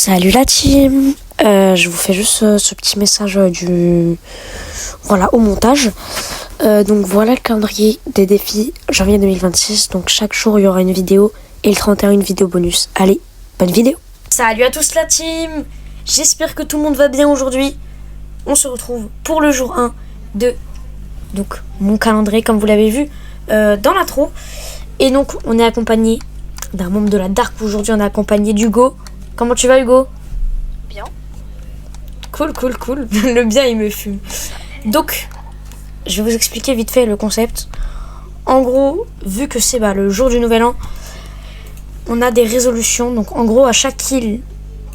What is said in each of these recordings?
Salut la team, je vous fais juste ce petit message au montage. Donc voilà le calendrier des défis janvier 2026. Donc chaque jour il y aura une vidéo et le 31 une vidéo bonus. Allez, bonne vidéo. Salut à tous la team, j'espère que tout le monde va bien aujourd'hui. On se retrouve pour le jour 1 de donc mon calendrier comme vous l'avez vu dans l'intro. Et donc on est accompagné d'un membre de la Dark. Aujourd'hui on est accompagné d'Hugo. Comment tu vas Hugo? Bien. Cool. Le bien il me fume. Donc, je vais vous expliquer vite fait le concept. En gros, vu que c'est le jour du nouvel an, on a des résolutions. Donc en gros, à chaque kill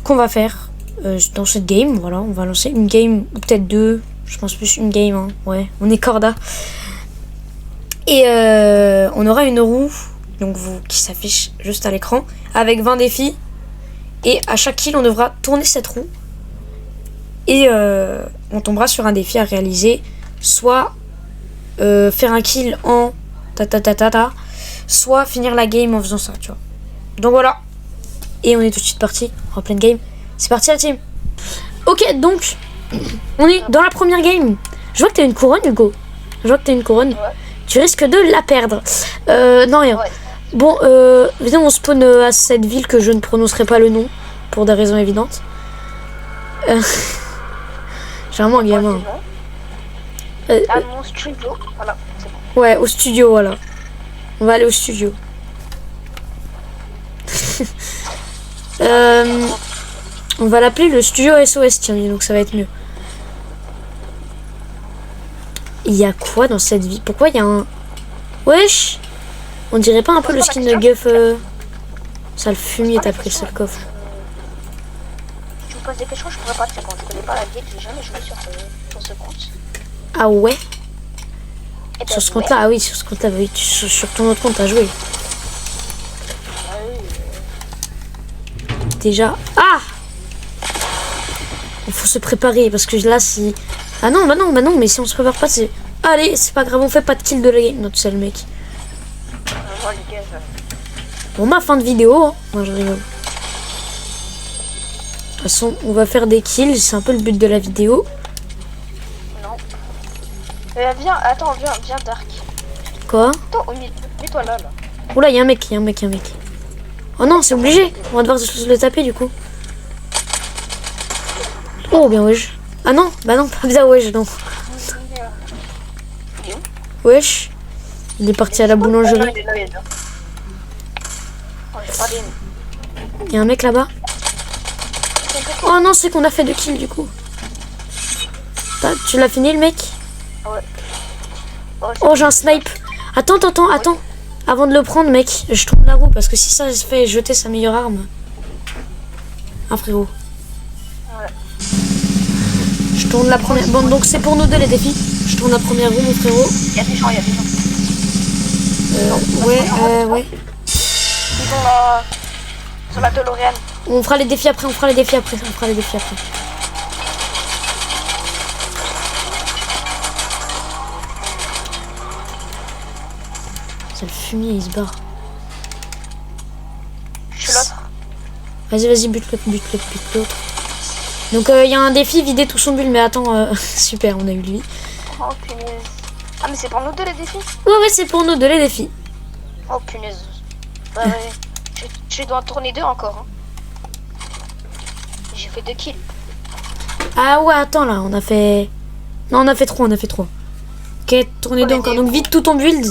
qu'on va faire dans cette game, voilà, on va lancer une game ou peut-être deux. Je pense plus une game, hein. Ouais, on est corda. Et on aura une roue donc qui s'affiche juste à l'écran avec 20 défis. Et à chaque kill, on devra tourner cette roue. Et on tombera sur un défi à réaliser. Soit faire un kill en soit finir la game en faisant ça, tu vois. Donc voilà. Et on est tout de suite parti en pleine game. C'est parti la team. Ok, donc on est dans la première game. Je vois que t'as une couronne, Hugo. Ouais. Tu risques de la perdre. Non, rien. Ouais. Bon, viens, on spawn à cette ville que je ne prononcerai pas le nom pour des raisons évidentes. J'ai vraiment un gamin. À mon studio, voilà, c'est bon. Ouais, au studio, voilà. On va aller au studio. On va l'appeler le studio SOS, tiens, donc ça va être mieux. Il y a quoi dans cette ville? Pourquoi il y a un... Wesh! On dirait pas un peu le skin de Guff Ça le fumier, t'as pris le seul coffre. Si tu me poses des questions, je pourrais pas te répondre. Je connais pas la ville, j'ai jamais joué sur ce compte. Ah ouais? Et Sur ce compte-là, ah oui, sur ce compte-là, oui, sur ton autre compte, t'as joué. Déjà. Ah! Il faut se préparer parce que là, si. Ah non, bah non, mais si on se prépare pas, c'est. Allez, c'est pas grave, on fait pas de kill de la game. Non, tu sais, le mec. Pour ma fin de vidéo, hein. Moi je rigole. De toute façon, on va faire des kills, c'est un peu le but de la vidéo. Non. Attends, viens Dark. Quoi? Attends, au milieu, mets-toi là. Oula, y'a un mec. Oh non, c'est obligé. On va devoir se le taper du coup. Oh, bien wesh. Ah non, bah non, pas bien wesh, non. Wesh. Il est parti à la boulangerie. Il y a un mec là-bas. Oh non, c'est qu'on a fait 2 kills du coup. Tu l'as fini le mec? Ouais. Oh, j'ai un snipe. Attends. Avant de le prendre, mec, je tourne la roue parce que si ça se fait jeter sa meilleure arme. Ah, frérot. Ouais. Je tourne la première. Bon, donc c'est pour nous deux les défis. Je tourne la première roue, mon frérot. Il y a des gens. Ouais. Ils sont sur la DeLorean. On fera les défis après. C'est le fumier, il se barre. Je suis l'autre. Vas-y, bute l'autre. Donc il y a un défi, vider tout son bulle, mais attends, super, on a eu lui. Oh punaise. Ah mais c'est pour nous deux les défis? Ouais, c'est pour nous deux les défis. Oh punaise. Ouais. Je dois en tourner 2 encore. Hein. J'ai fait 2 kills. Ah ouais, attends là, on a fait... Non, on a fait 3. Ok, tournez 2 encore, donc vide tout ton build.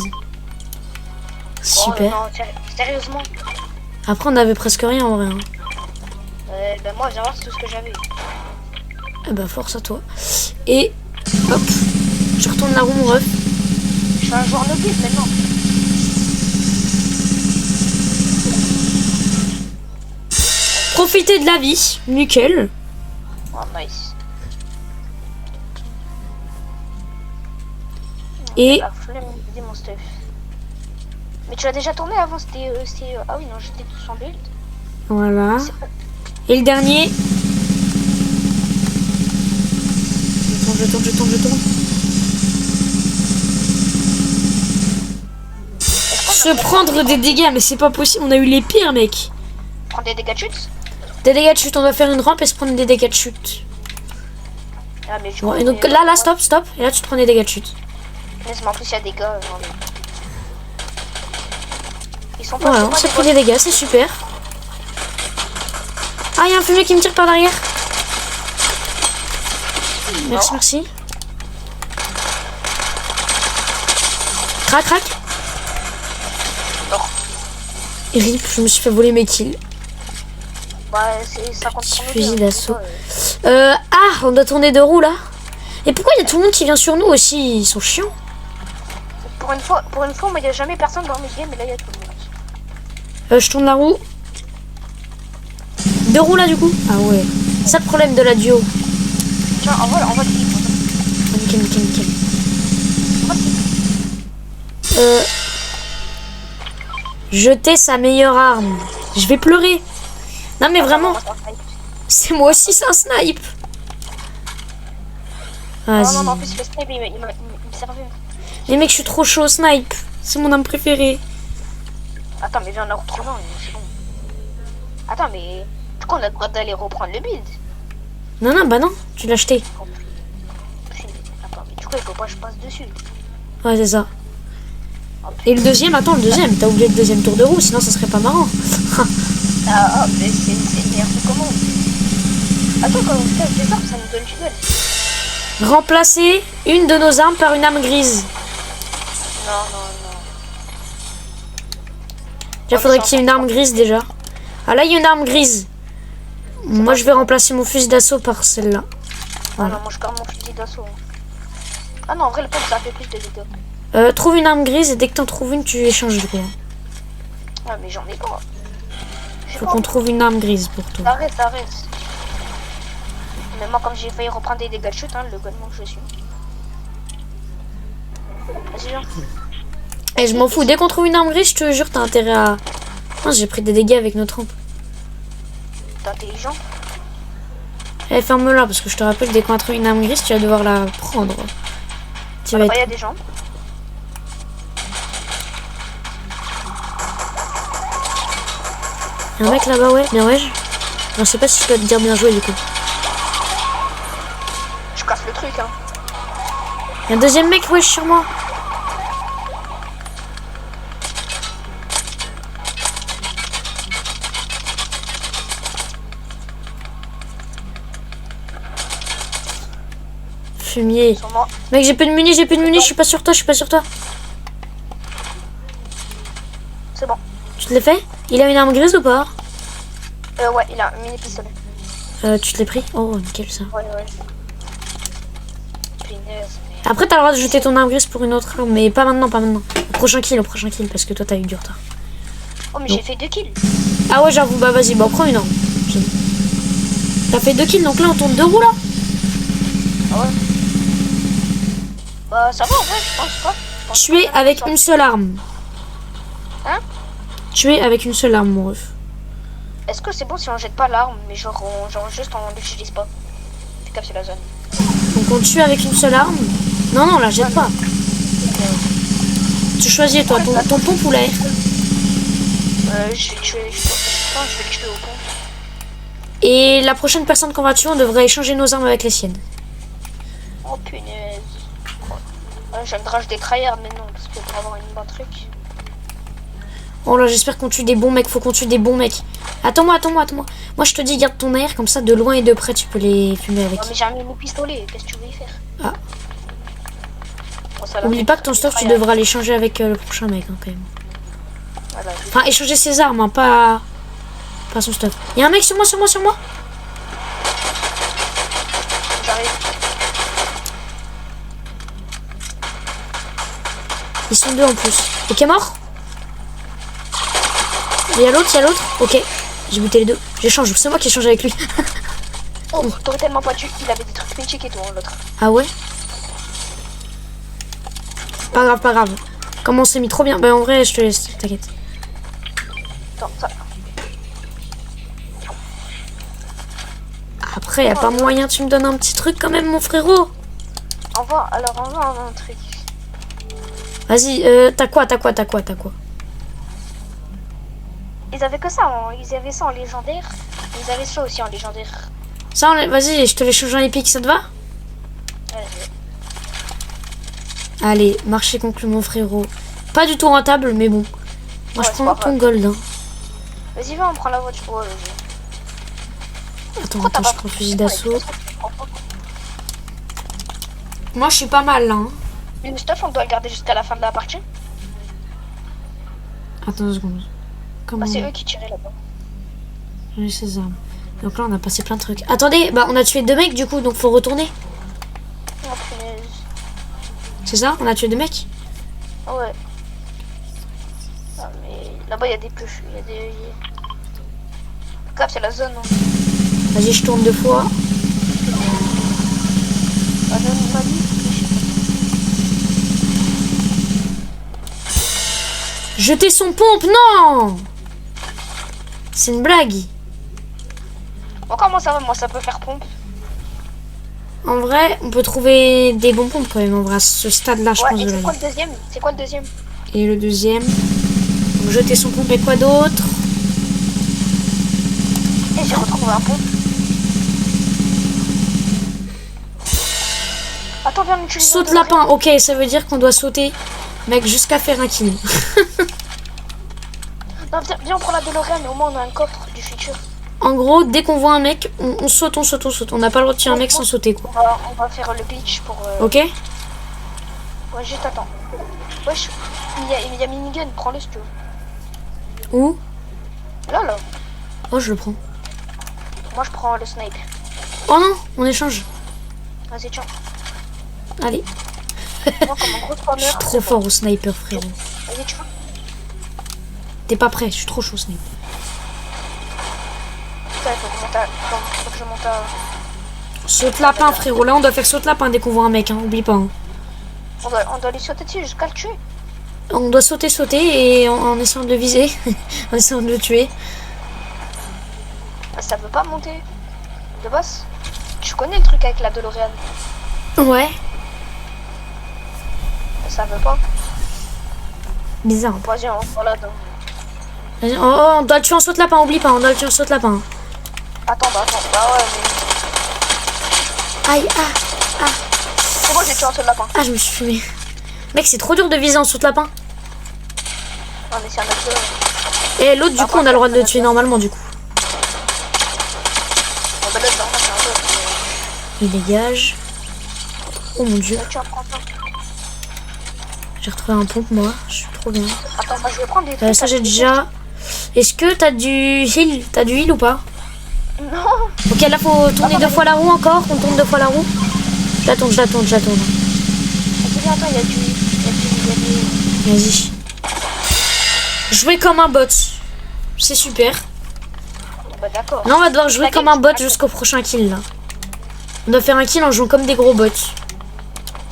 Super. Oh, non, sérieusement. Après, on avait presque rien en vrai. Hein. Ben moi, viens voir tout ce que j'avais. Ah bah, force à toi. Et hop, je retourne la roue, mon ref. Je suis un joueur novice maintenant. Profitez de la vie, nickel. Oh, nice. Et La flemme, dis mon stuff. Mais tu as déjà tourné avant, c'était... Ah oui, non, j'étais tout en build. voilà. Et le dernier. Je tourne. Se prendre des dégâts, mais c'est pas possible, on a eu les pires, mec. Prendre des dégâts de chute? Des dégâts de chute, on doit faire une rampe et se prendre des dégâts de chute. Ah, mais je Bon, crois et donc que- là, stop, stop. Et là, tu te prends des dégâts de chute. Mais en plus, il y a des gars. Genre, ils sont pas. Voilà, c'est on pas s'est des pris des dégâts, c'est super. Ah, il y a un fumier qui me tire par derrière. Merci, Non. merci. Crac, crac. Non. Et rip, je me suis fait voler mes kills. Bah, c'est 50 Petit pour nous fusil deux, d'assaut. hein, Ah, on doit tourner deux roues là. Et pourquoi il y a tout le monde qui vient sur nous aussi? Ils sont chiants. Pour une fois, moi, il n'y a jamais personne dans mes games, mais là, il y a tout le monde. Je tourne la roue. Deux roues là du coup. Ah ouais. C'est ça le problème de la duo. Tiens, envoie le clip. Ah, nickel, nickel, nickel. Envoie le clip. Jeter sa meilleure arme. Je vais pleurer. Non mais vraiment, Non, non, c'est moi aussi, c'est un snipe. non, Vas-y. non, en plus, le snipe, il me servait. Les mecs, je suis trop chaud au snipe. C'est mon arme préférée. Attends, mais viens en retrouver un, c'est bon. Attends, mais du coup, on a le droit d'aller reprendre le build. Non, non, bah non, tu l'as acheté. Attends, mais du coup, il faut pas que je passe dessus. Ouais, c'est ça. Et le deuxième, attends, le deuxième. T'as oublié le deuxième tour de roue, sinon ça serait pas marrant. Ah, mais c'est une meilleure commande. Attends, quand on casse des armes, ça nous donne du duel. Remplacer une de nos armes par une arme grise. Non, non, non. Il faudrait qu'il y ait une arme grise déjà. Ah là, il y a une arme grise. Moi, je vais remplacer mon fusil d'assaut par celle-là. Ah non, moi je garde mon fusil d'assaut. Ah non, en vrai, le pompe ça fait plus de dégâts. Trouve une arme grise et dès que t'en trouves une, tu échanges du coup. Ah, mais j'en ai pas. Faut qu'on trouve une arme grise pour toi. Arrête, arrête. Mais moi, comme j'ai failli reprendre des dégâts de chute, hein, le gunman que je suis. Vas-y, viens. Et je m'en fous, dès qu'on trouve une arme grise, je te jure, t'as intérêt à... Oh, j'ai pris des dégâts avec notre rampe. T'es intelligent. Eh, ferme-la, parce que je te rappelle, dès qu'on a trouvé une arme grise, tu vas devoir la prendre. Tu vas Là-bas, il y être... a des gens. Il y a un mec là-bas, ouais, bien ouais. Je sais pas si je dois te dire bien joué du coup. Je casse le truc, hein. Il y a un deuxième mec, ouais, sur moi. Fumier. Sur moi. Mec, j'ai plus de munis, je suis pas sur toi, je suis pas sur toi. C'est bon. Tu te l'as fait? Il a une arme grise ou pas? Ouais, il a un mini pistolet. Tu te l'as pris? Oh, nickel ça. Ouais, ouais. Punaise, mais... Après, t'as le droit de jeter ton arme grise pour une autre arme, mais pas maintenant, pas maintenant. Au prochain kill, parce que toi, t'as eu du retard. Oh, mais Non. j'ai fait 2 kills. Ah ouais, j'avoue, bah vas-y, bah prends une arme. C'est bon. T'as fait 2 kills, donc là, on tourne 2 roues là? Ah ouais. Bah, ça va, en vrai, je pense pas. Tuer avec une seule arme. Hein? Tuer avec une seule arme, mon ref. Est-ce que c'est bon si on jette pas l'arme, mais genre juste on l'utilise pas? Puis capter la zone. Donc on tue avec une seule arme. Non, non, la jette pas. Tu choisis, toi, ton pompe ou l'air? Je vais tuer. Je vais le tuer au pont. Et la prochaine personne qu'on va tuer, on devrait échanger nos armes avec les siennes. Oh punaise. J'ai le rage des tryhards, mais non, parce que pour avoir une bonne truc. Oh là, j'espère qu'on tue des bons mecs. Faut qu'on tue des bons mecs. Attends-moi, attends-moi, attends-moi. Moi, je te dis, garde ton air, comme ça, de loin et de près, tu peux les fumer avec. Non, mais j'ai un mini pistolet, qu'est-ce que tu veux y faire? Ah. Bon, ça l'a Oublie fait, pas que ton stuff, tu tryhards. devras l'échanger avec le prochain mec, hein, quand même. Voilà, Enfin, échanger ses armes, hein, pas son stuff. Il y a un mec sur moi, sur moi, sur moi. j'arrive. Ils sont deux en plus. Ok, mort. Il y a l'autre, il y a l'autre. Ok, j'ai buté les deux. J'échange, c'est moi qui échange avec lui. Oh, t'aurais tellement pas tué, il avait des trucs mythiques et tout, hein, l'autre. Ah ouais? Pas grave, pas grave. Comment on s'est mis trop bien. Bah en vrai, je te laisse, t'inquiète. Attends, ça. Après, y a pas moyen, tu me donnes un petit truc quand même, mon frérot. Envoie un truc. Vas-y, t'as quoi? Ils avaient que ça, ils avaient ça en légendaire. Vous avez ça aussi en légendaire. Ça, vas-y, je te les change en épique, ça te va? Vas-y. Allez, marché conclu, mon frérot. Pas du tout rentable, mais bon. Moi, Ouais, je c'est prends pas ton grave. gold. Hein. Vas-y, va, on prend la voiture. Ouais, vas-y. Attends, Pourquoi t'as je pas prends pris le fusil le d'assaut. stuff? Moi, je suis pas mal là. Hein. Le stuff, on doit le garder jusqu'à la fin de la partie. Attends 2 secondes. Comment Bah, c'est eux qui tiraient là-bas. j'ai ces armes. Donc là, on a passé plein de trucs. Attendez, bah on a tué 2 mecs du coup, donc faut retourner. Oh, punaise. C'est ça? On a tué 2 mecs? Ouais. Ah, mais là-bas, il y a des pluches. Il y a des. Cap, c'est la zone. Hein. Vas-y, je tourne 2 fois. La zone Mali. Jeter son pompe, non! C'est une blague. Bon, comment ça va? Moi, ça peut faire pompe. En vrai, on peut trouver des bons pompes quand même, en vrai, à ce stade-là, je Ouais, pense. et De la c'est quoi vie. le deuxième? C'est quoi le deuxième? Et le deuxième. Donc, jeter son pompe et quoi d'autre? Et j'ai retrouvé un pompe. Attends, viens, on utilise. Saute lapin, ok, ça veut dire qu'on doit sauter, mec, jusqu'à faire un kill. Non, viens, on prend la DeLorean, mais au moins on a un coffre du futur. En gros, dès qu'on voit un mec, on saute, on saute, on saute. On n'a pas le droit de tuer un mec sans sauter, quoi. On va faire le glitch pour. Ok? Ouais, juste attends. Wesh, il y a minigun, prends-le si tu veux. Où? Là, là. Oh, je le prends. Moi, je prends le snipe. Oh non, on échange. Vas-y, tiens. Allez, Moi, comme un gros spammer. je suis trop fort au sniper, frérot. Vas-y, tu vois. T'es pas prêt, je suis trop chaud au sniper. Putain, faut que je monte à. Saute lapin, frérot. Là, on doit faire saute lapin dès qu'on voit un mec, hein. Oublie pas. Hein. On doit lui sauter dessus jusqu'à le tuer. On doit sauter, sauter et en essayant de le viser, en essayant de le tuer. Ah, ça veut pas monter. De boss. Tu connais le truc avec la DeLorean. Ouais, Ça veut pas. bizarre. Vas-y, on va là-dedans. Vas-y, oh, on doit le tuer en saute lapin, oublie pas, on doit le tuer en saute lapin. Attends. Bah ouais, mais. Aïe, C'est bon, j'ai tué un seul lapin. je me suis fumé. Mec, c'est trop dur de viser en saute lapin. Non, mais c'est un autre jeu. Et l'autre, du coup, on a le droit de le tuer normalement, du coup. On va là-dedans, c'est un autre. Il dégage. Oh mon dieu, Tu en prends ça. j'ai retrouvé un pompe, moi. Je suis trop bien. Attends, bah, je vais prendre des trucs. Ça, j'ai déjà. Est-ce que t'as du heal? T'as du heal ou pas? Non. Ok, là, faut tourner 2 fois la roue encore. On tourne 2 fois la roue. Je la tourne. Attends, il y a du. Vas-y. Jouer comme un bot. C'est super. Bah, d'accord. Là, on va devoir jouer comme un bot jusqu'au prochain kill, là. On doit faire un kill en jouant comme des gros bots.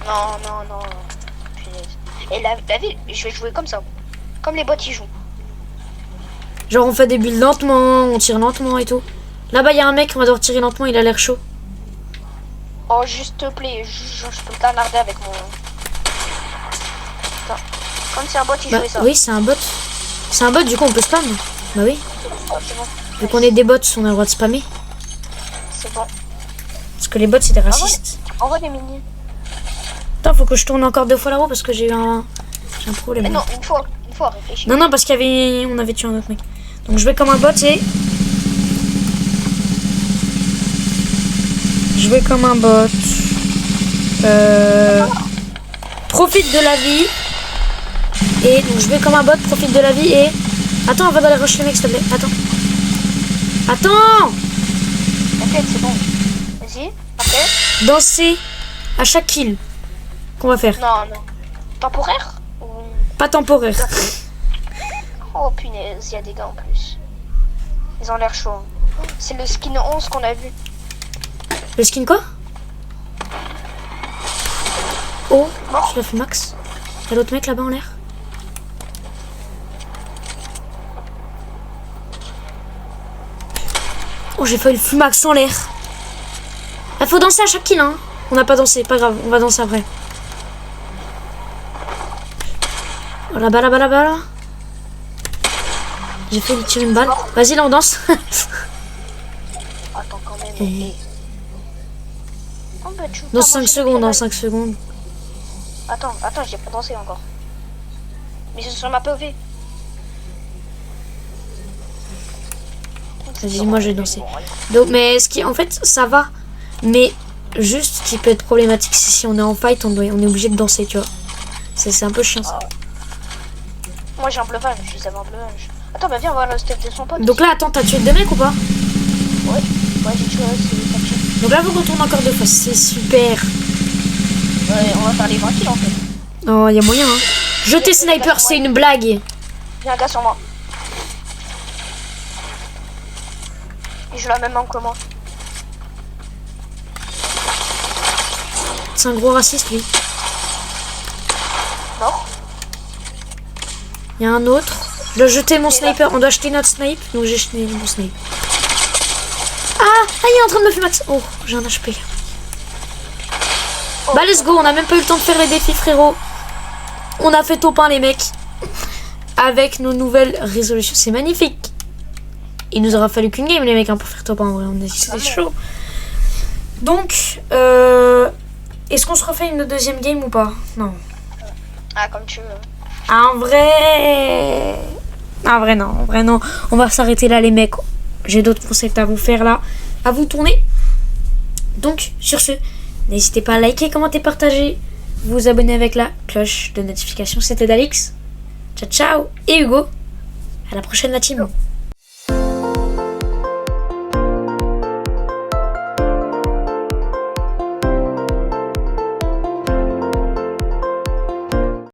Non. Punaise. Et la vie, je vais jouer comme ça. Comme les bots, ils jouent. Genre, on fait des builds lentement, on tire lentement et tout. Là-bas, il y a un mec, on va devoir tirer lentement, il a l'air chaud. Oh, juste te plaît, je peux le canarder avec mon. Attends. Comme c'est un bot, il Bah, jouait ça. oui, c'est un bot. C'est un bot, du coup, on peut spam. Bah oui. Oh, c'est bon. Vu qu'on est des bots, on a le droit de spammer. C'est bon. Parce que les bots, c'est des racistes. Envoie des mini. Attends, faut que je tourne encore 2 fois la roue parce que j'ai eu un... J'ai un problème. Mais non, une fois, réfléchis. Non, parce qu'il y avait... On avait tué un autre mec. Donc, je vais comme un bot et... Jouer comme un bot. Profite de la vie. Et donc, je vais comme un bot, profite de la vie et... Attends, on va dans les rush les mecs, s'il te plaît. Attends. T'inquiète, c'est bon. Vas-y, après. Danser à chaque kill qu'on va faire. Non. Temporaire ou... Pas temporaire. Oh punaise, il y a des gars en plus. Ils ont l'air chauds. Hein. C'est le skin 11 qu'on a vu. Le skin quoi? Oh, Mort. je l'ai fait max. Il y a l'autre mec là-bas en l'air. Oh, j'ai failli le fumax en l'air. Il faut danser à chaque kill, hein. On n'a pas dansé, pas grave, on va danser après. Oh, là-bas, là. J'ai failli tirer une balle. Vas-y, là, on danse. Oh, bah, tu veux Dans pas 5 manger secondes, le dans pied 5 secondes. Attends, j'ai pas dansé encore. Mais c'est sur ma POV. Vas-y, moi je vais danser. Donc, mais ce qui, en fait, ça va. Mais juste, ce qui peut être problématique, c'est si on est en fight, on est obligé de danser, tu vois. C'est un peu chiant ça. Moi j'ai un bleuvage, je les avais un bleuvage. Attends, bah viens voir le step de son pote. Donc là, attends, t'as tué deux mecs ou pas? Ouais, j'ai tué c'est Donc là, faut qu'on tourne encore deux fois. C'est super. Ouais, on va faire les 20 kills en fait. Oh, y a moyen, hein. Jeter sniper, c'est une blague. Il y a un gars sur moi. Il joue la même arme que moi. C'est un gros raciste, lui. Mort. Il y a un autre. Je dois jeter mon sniper. On doit acheter notre snipe. Donc j'ai jeté mon snipe. Ah, il est en train de me fumer. Oh, j'ai un HP. Bah, let's go. On a même pas eu le temps de faire les défis, frérot. On a fait top 1, les mecs. Avec nos nouvelles résolutions. C'est magnifique. Il nous aura fallu qu'une game, les mecs, hein, pour faire top 1. En vrai, c'était chaud. Donc, est-ce qu'on se refait une deuxième game ou pas? Non. Ah, comme tu veux. Ah, en vrai... En vrai, non. En vrai, non. On va s'arrêter là, les mecs. J'ai d'autres concepts à vous faire, là. À vous tourner. Donc, sur ce, n'hésitez pas à liker, commenter, partager. Vous abonner avec la cloche de notification. C'était Dalix. Ciao, ciao. Et Hugo. À la prochaine, la team.